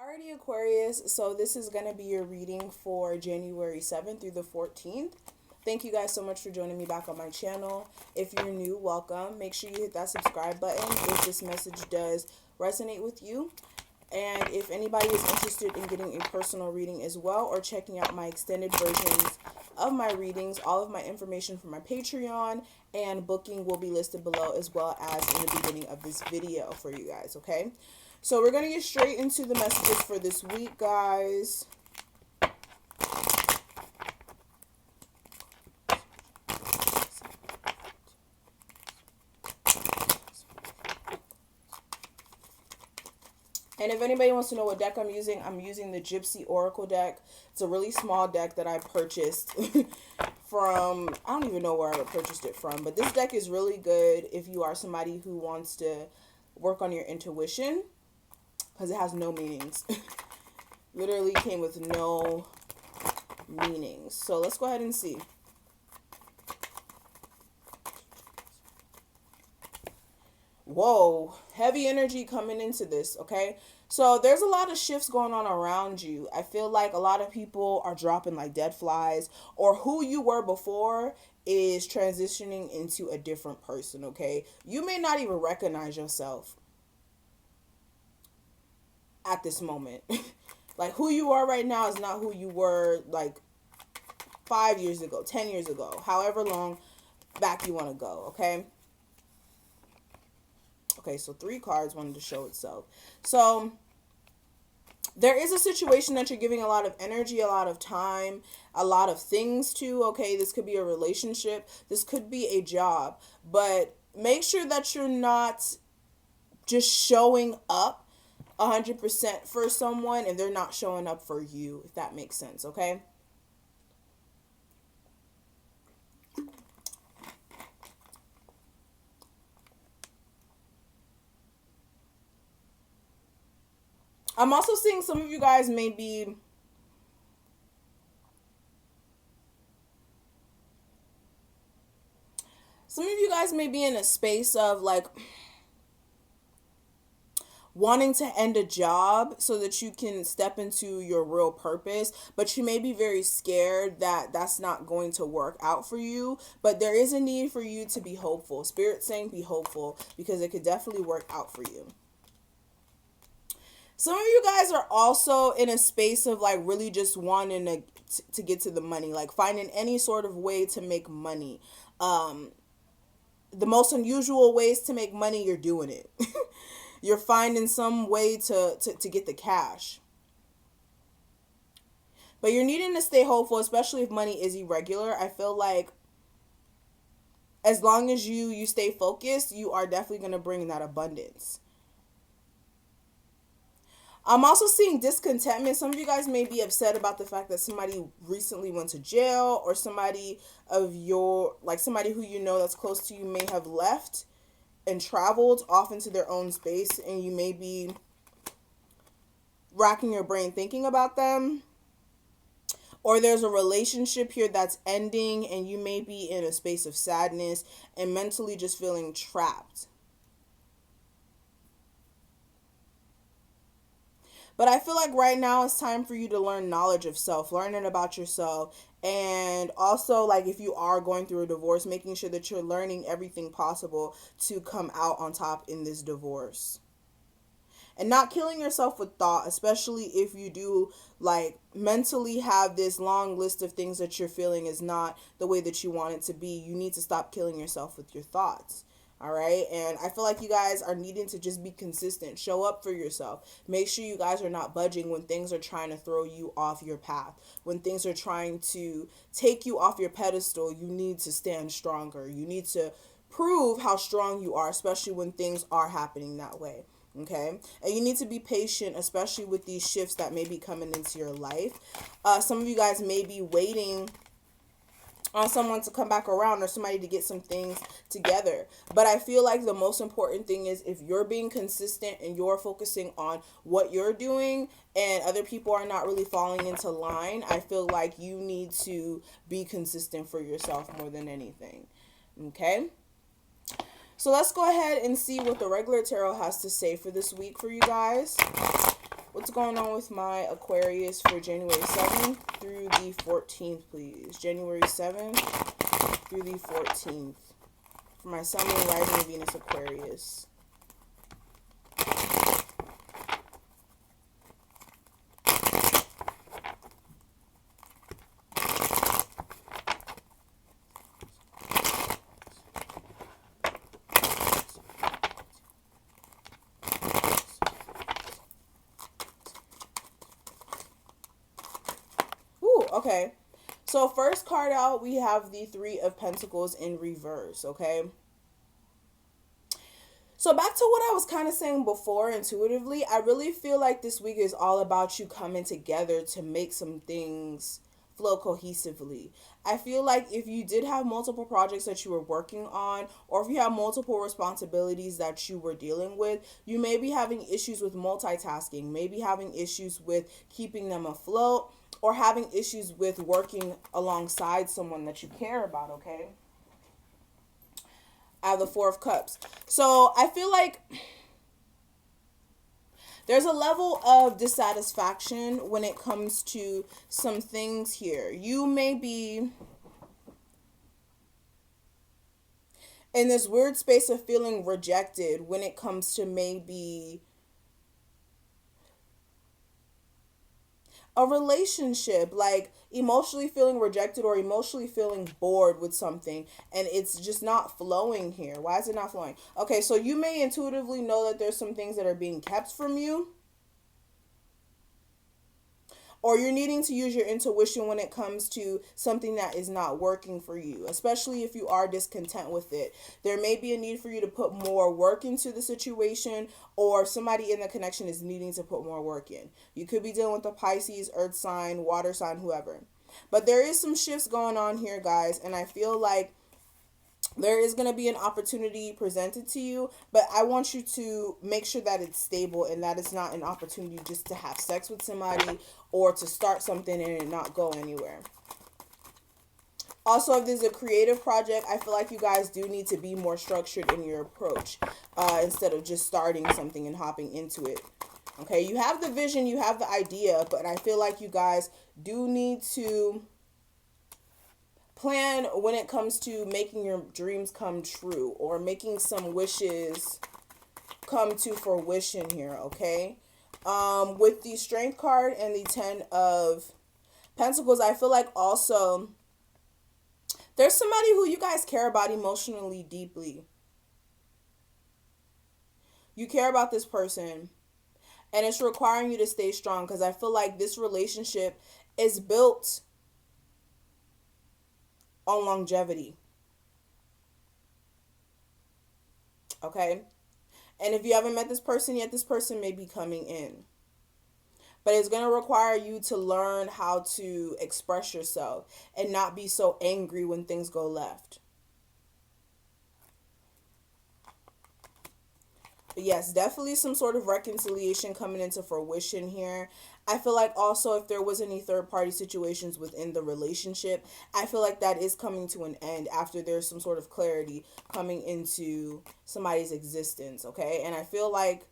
Alrighty, Aquarius. So this is going to be your reading for January 7th through the 14th. Thank you guys so much for joining me back on my channel. If you're new, welcome. Make sure you hit that subscribe button if this message does resonate with you. And if anybody is interested in getting a personal reading as well or checking out my extended versions of my readings, all of my information for my Patreon and booking will be listed below as well as in the beginning of this video for you guys, okay? So we're going to get straight into the messages for this week, guys. And if anybody wants to know what deck I'm using the Gypsy Oracle deck. It's a really small deck that I purchased from, I don't even know where I purchased it from, but this deck is really good if you are somebody who wants to work on your intuition, because it has no meanings. Literally came with no meanings. So let's go ahead and see. Whoa, heavy energy coming into this, okay? So there's a lot of shifts going on around you. I feel like a lot of people are dropping like dead flies, or who you were before is transitioning into a different person, okay? You may not even recognize yourself at this moment. Like, who you are right now is not who you were like 5 years ago, 10 years ago, however long back you want to go, okay? Okay, so 3 cards wanted to show itself. So there is a situation that you're giving a lot of energy, a lot of time, a lot of things to, okay? This could be a relationship, this could be a job, but make sure that you're not just showing up 100% for someone and they're not showing up for you, if that makes sense, okay? I'm also seeing some of you guys may be in a space of like wanting to end a job so that you can step into your real purpose, but you may be very scared that that's not going to work out for you. But there is a need for you to be hopeful. Spirit saying be hopeful, because it could definitely work out for you. Some of you guys are also in a space of like really just wanting to get to the money, like finding any sort of way to make money. The most unusual ways to make money, you're doing it. You're finding some way to get the cash. But you're needing to stay hopeful, especially if money is irregular. I feel like as long as you stay focused, you are definitely going to bring that abundance. I'm also seeing discontentment. Some of you guys may be upset about the fact that somebody recently went to jail, or somebody of your, like somebody who you know that's close to you may have left and traveled off into their own space, and you may be racking your brain thinking about them. Or there's a relationship here that's ending and you may be in a space of sadness and mentally just feeling trapped. But I feel like right now it's time for you to learn knowledge of self, learning about yourself. And also, like, if you are going through a divorce, making sure that you're learning everything possible to come out on top in this divorce. And not killing yourself with thought, especially if you do, like, mentally have this long list of things that you're feeling is not the way that you want it to be. You need to stop killing yourself with your thoughts. All right. And I feel like you guys are needing to just be consistent. Show up for yourself. Make sure you guys are not budging when things are trying to throw you off your path. When things are trying to take you off your pedestal, you need to stand stronger. You need to prove how strong you are, especially when things are happening that way. Okay. And you need to be patient, especially with these shifts that may be coming into your life. Some of you guys may be waiting on someone to come back around, or somebody to get some things together. But I feel like the most important thing is if you're being consistent and you're focusing on what you're doing and other people are not really falling into line, I feel like you need to be consistent for yourself more than anything. Okay? So let's go ahead and see what the regular tarot has to say for this week for you guys. What's going on with my Aquarius for January 7th through the 14th, please? January 7th through the 14th. For my Sun, Moon, Rising, Venus, Aquarius. Okay, so first card out, we have the Three of Pentacles in reverse, okay? So back to what I was kind of saying before intuitively, I really feel like this week is all about you coming together to make some things flow cohesively. I feel like if you did have multiple projects that you were working on, or if you have multiple responsibilities that you were dealing with, you may be having issues with multitasking, maybe having issues with keeping them afloat, or having issues with working alongside someone that you care about, okay? I have the Four of Cups. So I feel like there's a level of dissatisfaction when it comes to some things here. You may be in this weird space of feeling rejected when it comes to maybe a relationship, like emotionally feeling rejected or emotionally feeling bored with something, and it's just not flowing here. Why is it not flowing? Okay, so you may intuitively know that there's some things that are being kept from you, or you're needing to use your intuition when it comes to something that is not working for you, especially if you are discontent with it. There may be a need for you to put more work into the situation, or somebody in the connection is needing to put more work in. You could be dealing with a Pisces, earth sign, water sign, whoever. But there is some shifts going on here, guys, and I feel like there is going to be an opportunity presented to you, but I want you to make sure that it's stable and that it's not an opportunity just to have sex with somebody or to start something and it not go anywhere. Also, if there's a creative project, I feel like you guys do need to be more structured in your approach instead of just starting something and hopping into it. Okay, you have the vision, you have the idea, but I feel like you guys do need to plan when it comes to making your dreams come true or making some wishes come to fruition here, okay? With the Strength card and the Ten of Pentacles, I feel like also there's somebody who you guys care about emotionally deeply. You care about this person, and it's requiring you to stay strong, because I feel like this relationship is built on longevity. Okay? And if you haven't met this person yet, this person may be coming in. But it's going to require you to learn how to express yourself and not be so angry when things go left. But yes, definitely some sort of reconciliation coming into fruition here. I feel like also if there was any third party situations within the relationship, I feel like that is coming to an end after there's some sort of clarity coming into somebody's existence, okay? And I feel like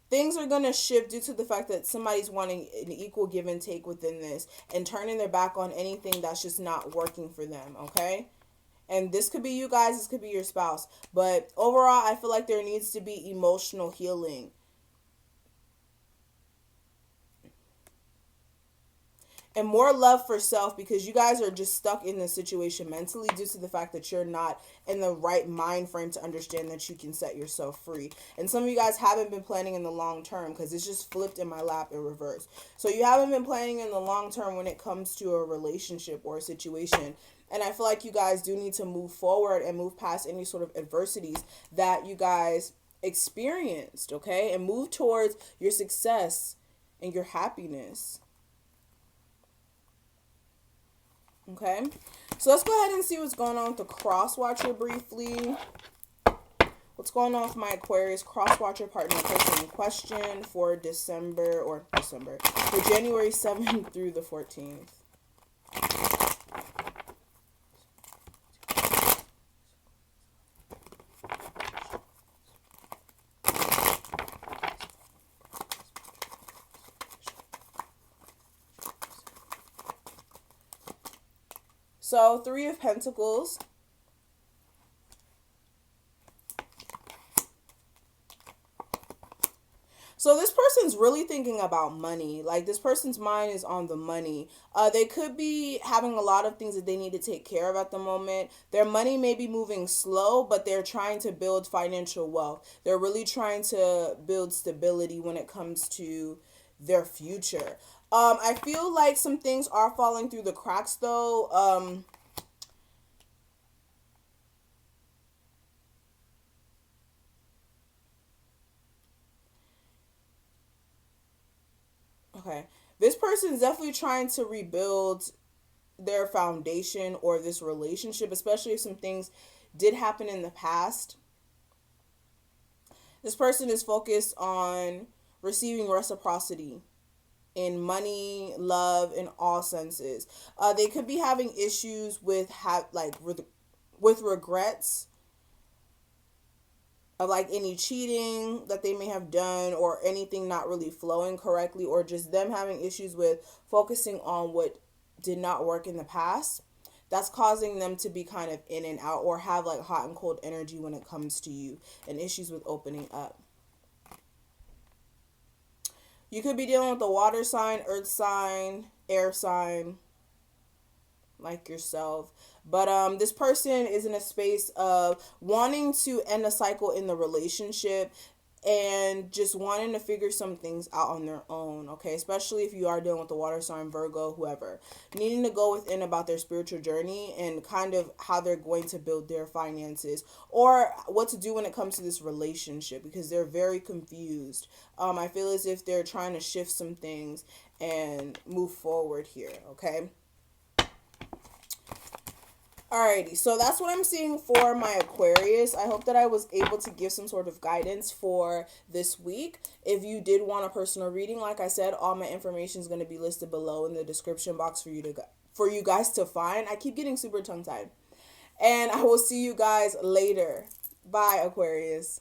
things are going to shift due to the fact that somebody's wanting an equal give and take within this and turning their back on anything that's just not working for them, okay? And this could be you guys, this could be your spouse. But overall, I feel like there needs to be emotional healing. And more love for self, because you guys are just stuck in this situation mentally due to the fact that you're not in the right mind frame to understand that you can set yourself free. And some of you guys haven't been planning in the long term, because it's just flipped in my lap in reverse. So you haven't been planning in the long term when it comes to a relationship or a situation. And I feel like you guys do need to move forward and move past any sort of adversities that you guys experienced, okay? And move towards your success and your happiness. Okay? So let's go ahead and see what's going on with the cross watcher briefly. What's going on with my Aquarius cross watcher partner person in question for for January 7th through the 14th. So, Three of Pentacles. So this person's really thinking about money. Like this person's mind is on the money. They could be having a lot of things that they need to take care of at the moment. Their money may be moving slow, but they're trying to build financial wealth. They're really trying to build stability when it comes to their future. I feel like some things are falling through the cracks though. Okay. This person's definitely trying to rebuild their foundation or this relationship, especially if some things did happen in the past. This person is focused on receiving reciprocity in money, love, in all senses. They could be having issues with with regrets of like any cheating that they may have done or anything not really flowing correctly, or just them having issues with focusing on what did not work in the past. That's causing them to be kind of in and out or have like hot and cold energy when it comes to you, and issues with opening up. You could be dealing with a water sign, earth sign, air sign, like yourself. But this person is in a space of wanting to end a cycle in the relationship and just wanting to figure some things out on their own, okay? Especially if you are dealing with the water sign, Virgo, whoever. Needing to go within about their spiritual journey and kind of how they're going to build their finances or what to do when it comes to this relationship, because they're very confused. I feel as if they're trying to shift some things and move forward here, okay? Alrighty, so that's what I'm seeing for my Aquarius. I hope that I was able to give some sort of guidance for this week. If you did want a personal reading, like I said, all my information is going to be listed below in the description box for you guys to find. I keep getting super tongue-tied. And I will see you guys later. Bye, Aquarius.